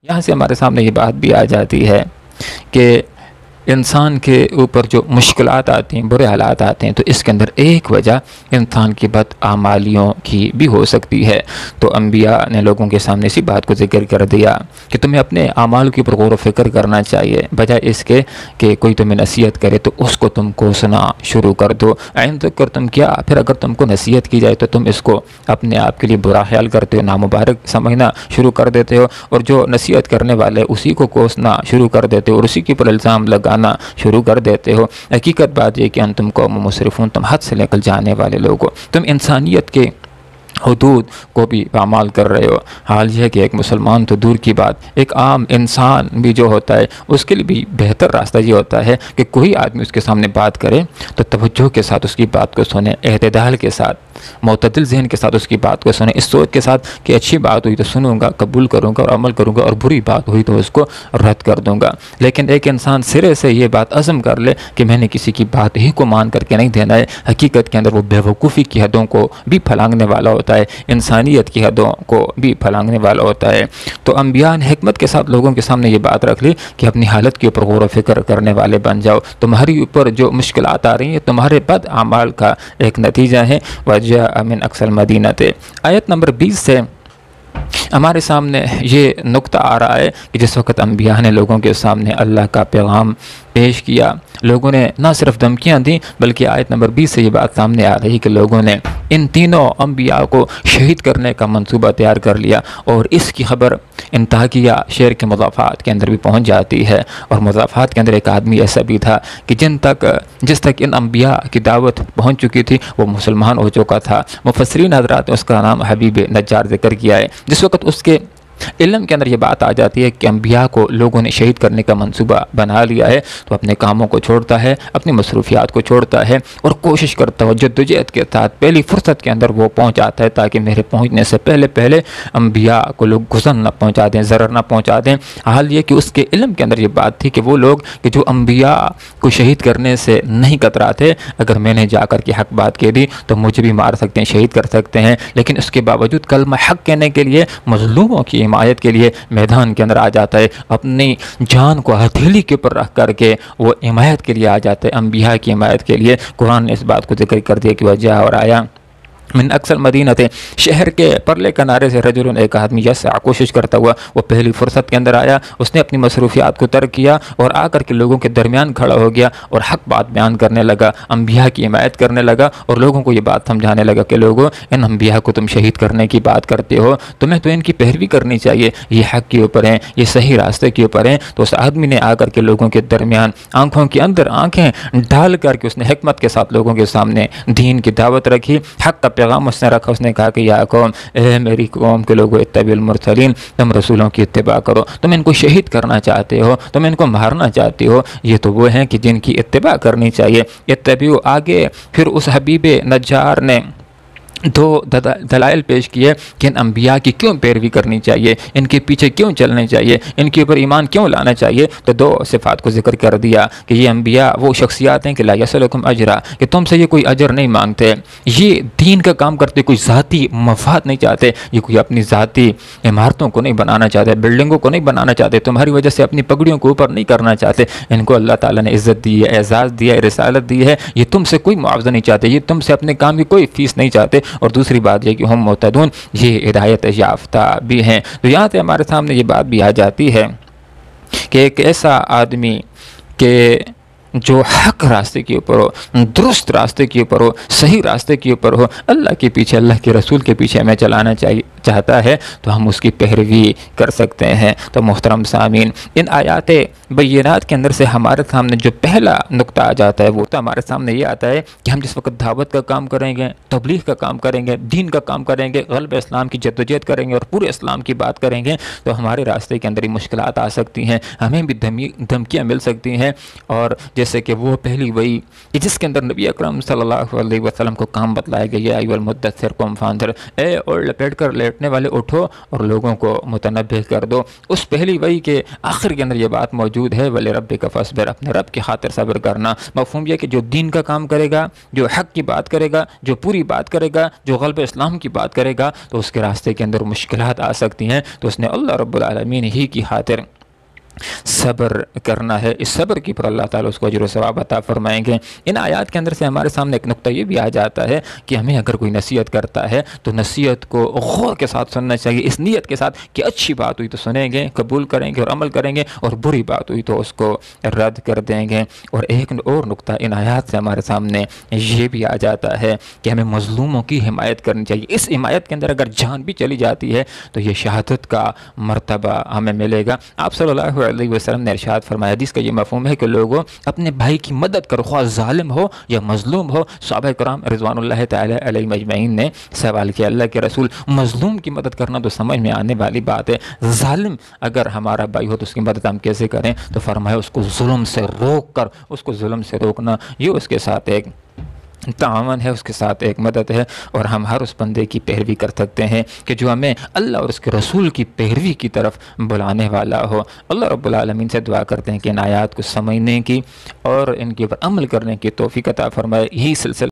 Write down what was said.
یہاں سے ہمارے سامنے یہ بات بھی آ جاتی ہے کہ انسان کے اوپر جو مشکلات آتی ہیں، برے حالات آتے ہیں، تو اس کے اندر ایک وجہ انسان کی بدعمالیوں کی بھی ہو سکتی ہے۔ تو انبیاء نے لوگوں کے سامنے اسی بات کو ذکر کر دیا کہ تمہیں اپنے اعمال کے اوپر غور و فکر کرنا چاہیے، بجائے اس کے کہ کوئی تمہیں نصیحت کرے تو اس کو تم کوسنا شروع کر دو۔ تک تم کیا، پھر اگر تم کو نصیحت کی جائے تو تم اس کو اپنے آپ کے لیے برا خیال کرتے ہو، نامبارک سمجھنا شروع کر دیتے ہو، اور جو نصیحت کرنے والے اسی کو کوسنا شروع کر دیتے ہو اور اسی کے اوپر الزام لگانا شروع کر دیتے ہو۔ حقیقت بات یہ کہ تم قوم مسرفون، تم حد سے نکل جانے والے لوگ ہو، تم انسانیت کے حدود کو بھی پامال کر رہے ہو۔ حال یہ ہے کہ ایک مسلمان تو دور کی بات، ایک عام انسان بھی جو ہوتا ہے اس کے لیے بھی بہتر راستہ یہ ہوتا ہے کہ کوئی آدمی اس کے سامنے بات کرے تو توجہ کے ساتھ اس کی بات کو سنیں، اعتدال کے ساتھ، معتدل ذہن کے ساتھ اس کی بات کو سنیں، اس سوچ کے ساتھ کہ اچھی بات ہوئی تو سنوں گا، قبول کروں گا اور عمل کروں گا، اور بری بات ہوئی تو اس کو رد کر دوں گا۔ لیکن ایک انسان سرے سے یہ بات عزم کر لے کہ میں نے کسی کی بات ہی کو مان کر کے نہیں دینا ہے، حقیقت کے اندر وہ بیوقوفی کی حدوں کو بھی پھلانگنے والا ہوتا ہے، انسانیت کی حدوں کو بھی پھلانگنے والا ہوتا ہے۔ تو انبیاء نے حکمت کے ساتھ لوگوں کے سامنے یہ بات رکھ لی کہ اپنی حالت کے اوپر غور و فکر کرنے والے بن جاؤ، تمہاری اوپر جو مشکلات آ رہی ہیں تمہارے بد اعمال کا ایک نتیجہ ہے۔ وَجَاءَ مِنْ أَقْصَى الْمَدِينَةِ، آیت نمبر 20 سے ہمارے سامنے یہ نقطہ آ رہا ہے کہ جس وقت انبیاء نے لوگوں کے سامنے اللہ کا پیغام پیش کیا، لوگوں نے نہ صرف دھمکیاں دیں بلکہ آیت نمبر 20 سے یہ بات سامنے آ رہی کہ لوگوں نے ان تینوں انبیاء کو شہید کرنے کا منصوبہ تیار کر لیا، اور اس کی خبر انطاکیہ شہر کے مضافات کے اندر بھی پہنچ جاتی ہے۔ اور مضافات کے اندر ایک آدمی ایسا بھی تھا کہ جس تک ان انبیاء کی دعوت پہنچ چکی تھی وہ مسلمان ہو چکا تھا۔ مفسرین حضرات نے اس کا نام حبیب نجار ذکر کیا ہے۔ جس وقت اس کے علم کے اندر یہ بات آ جاتی ہے کہ انبیاء کو لوگوں نے شہید کرنے کا منصوبہ بنا لیا ہے، تو اپنے کاموں کو چھوڑتا ہے، اپنی مصروفیات کو چھوڑتا ہے اور کوشش کرتا ہے جدوجہد کے ساتھ پہلی فرصت کے اندر وہ پہنچ آتا ہے تاکہ میرے پہنچنے سے پہلے انبیاء کو لوگ گزر نہ پہنچا دیں، ضرر نہ پہنچا دیں۔ حال یہ کہ اس کے علم کے اندر یہ بات تھی کہ وہ لوگ کہ جو انبیاء کو شہید کرنے سے نہیں کتراتے، اگر میں نے جا کر کے حق بات کہہ دی تو مجھے بھی مار سکتے ہیں، شہید کر سکتے ہیں، لیکن اس کے باوجود کلمہ حق کہنے کے لیے، مظلوموں کی حمایت کے لیے میدان کے اندر آ جاتا ہے، اپنی جان کو ہتھیلی کے اوپر رکھ کر کے وہ حمایت کے لیے آ جاتا ہے، انبیاء کی حمایت کے لیے۔ قرآن نے اس بات کو ذکر کر دیا کہ وجہ اور آیا من اکثر مدینت، شہر کے پرلے کنارے سے رجل، ایک آدمی یسعی، کوشش کرتا ہوا، وہ پہلی فرصت کے اندر آیا، اس نے اپنی مصروفیات کو ترک کیا اور آ کر کے لوگوں کے درمیان کھڑا ہو گیا اور حق بات بیان کرنے لگا، انبیاء کی حمایت کرنے لگا اور لوگوں کو یہ بات سمجھانے لگا کہ لوگوں، ان انبیاء کو تم شہید کرنے کی بات کرتے ہو، تمہیں تو ان کی پیروی کرنی چاہیے، یہ حق کے اوپر ہیں، یہ صحیح راستے کے اوپر ہیں۔ تو اس آدمی نے آ کر کے لوگوں کے درمیان آنکھوں کے اندر آنکھیں ڈال کر کے اس نے حکمت کے ساتھ لوگوں کے سامنے دین کی دعوت رکھی، حق کا پیغام اس نے رکھا۔ اس نے کہا کہ یا قوم، اے میری قوم کے لوگوں، اتبعوا المرسلین، تم رسولوں کی اتباع کرو، تم ان کو شہید کرنا چاہتے ہو، تم ان کو مارنا چاہتے ہو، یہ تو وہ ہیں کہ جن کی اتباع کرنی چاہیے۔ اتبعوا، آگے پھر اس حبیب نجار نے دو دلائل پیش کیے کہ ان انبیاء کی کیوں پیروی کرنی چاہیے، ان کے پیچھے کیوں چلنے چاہیے، ان کے اوپر ایمان کیوں لانا چاہیے۔ تو دو صفات کو ذکر کر دیا کہ یہ انبیاء وہ شخصیات ہیں کہ لا یسألکم اجرا، کہ تم سے یہ کوئی اجر نہیں مانگتے، یہ دین کا کام کرتے، کوئی ذاتی مفاد نہیں چاہتے، یہ کوئی اپنی ذاتی عمارتوں کو نہیں بنانا چاہتے، بلڈنگوں کو نہیں بنانا چاہتے، تمہاری وجہ سے اپنی پگڑیوں کو اوپر نہیں کرنا چاہتے۔ ان کو اللہ تعالیٰ نے عزت دی ہے، اعزاز دیا ہے، رسالت دی ہے، یہ تم سے کوئی معاوضہ نہیں چاہتے، یہ تم سے اپنے کام کی کوئی فیس نہیں چاہتے، اور دوسری بات یہ کہ ہم مہتدون، یہ ہدایت یافتہ بھی ہیں۔ تو یہاں سے ہمارے سامنے یہ بات بھی آ جاتی ہے کہ ایک ایسا آدمی کہ جو حق راستے کے اوپر ہو، درست راستے کے اوپر ہو، صحیح راستے کے اوپر ہو، اللہ کے پیچھے، اللہ کے رسول کے پیچھے ہمیں چلانا چاہتا ہے تو ہم اس کی پیروی کر سکتے ہیں۔ تو محترم سامعین، ان آیات بینات کے اندر سے ہمارے سامنے جو پہلا نقطہ آ جاتا ہے وہ تو ہمارے سامنے یہ آتا ہے کہ ہم جس وقت دعوت کا کام کریں گے، تبلیغ کا کام کریں گے، دین کا کام کریں گے، غلب اسلام کی جدوجہد کریں گے اور پورے اسلام کی بات کریں گے تو ہمارے راستے کے اندر ہی مشکلات آ سکتی ہیں، ہمیں بھی دھمکیاں مل سکتی ہیں، اور جیسے کہ وہ پہلی وحی جس کے اندر نبی اکرم صلی اللہ علیہ وسلم کو کام بتلایا گیا، یا ایھا المدثر قم فانذر، اے اور لپیٹ کر لیٹنے والے اٹھو اور لوگوں کو متنبہ کر دو۔ اس پہلی وحی کے آخر کے اندر یہ بات موجود ہے، وَلِرَبِّكَ فَاصْبِرْ، اپنے رب کی خاطر صبر کرنا۔ مفہوم یہ کہ جو دین کا کام کرے گا، جو حق کی بات کرے گا، جو پوری بات کرے گا، جو غلبہ اسلام کی بات کرے گا، تو اس کے راستے کے اندر مشکلات آ سکتی ہیں، تو اس نے اللہ رب العالمین ہی کی خاطر صبر کرنا ہے۔ اس صبر کی پر اللہ تعالیٰ اس کو اجر و ثواب عطا فرمائیں گے۔ ان آیات کے اندر سے ہمارے سامنے ایک نقطہ یہ بھی آ جاتا ہے کہ ہمیں اگر کوئی نصیحت کرتا ہے تو نصیحت کو غور کے ساتھ سننا چاہیے، اس نیت کے ساتھ کہ اچھی بات ہوئی تو سنیں گے، قبول کریں گے اور عمل کریں گے، اور بری بات ہوئی تو اس کو رد کر دیں گے۔ اور ایک اور نقطہ ان آیات سے ہمارے سامنے یہ بھی آ جاتا ہے کہ ہمیں مظلوموں کی حمایت کرنی چاہیے۔ اس حمایت کے اندر اگر جان بھی چلی جاتی ہے تو یہ شہادت کا مرتبہ ہمیں ملے گا۔ آپ صلی اللہ علیہ وسلم نے ارشاد فرمایا، حدیث کا یہ مفہوم ہے کہ لوگوں اپنے بھائی کی مدد کرو، خواہ ظالم ہو یا مظلوم ہو۔ صحابہ کرام رضوان اللہ تعالی علیہم اجمعین نے سوال کیا، اللہ کے رسول مظلوم کی مدد کرنا تو سمجھ میں آنے والی بات ہے، ظالم اگر ہمارا بھائی ہو تو اس کی مدد ہم کیسے کریں؟ تو فرمایا اس کو ظلم سے روک کر، اس کو ظلم سے روکنا یہ اس کے ساتھ ایک تعاون ہے، اس کے ساتھ ایک مدد ہے۔ اور ہم ہر اس بندے کی پیروی کر سکتے ہیں کہ جو ہمیں اللہ اور اس کے رسول کی پیروی کی طرف بلانے والا ہو۔ اللہ رب العالمین سے دعا کرتے ہیں کہ ان آیات کو سمجھنے کی اور ان کے اوپر عمل کرنے کی توفیق عطا فرمائے۔ یہی سلسلہ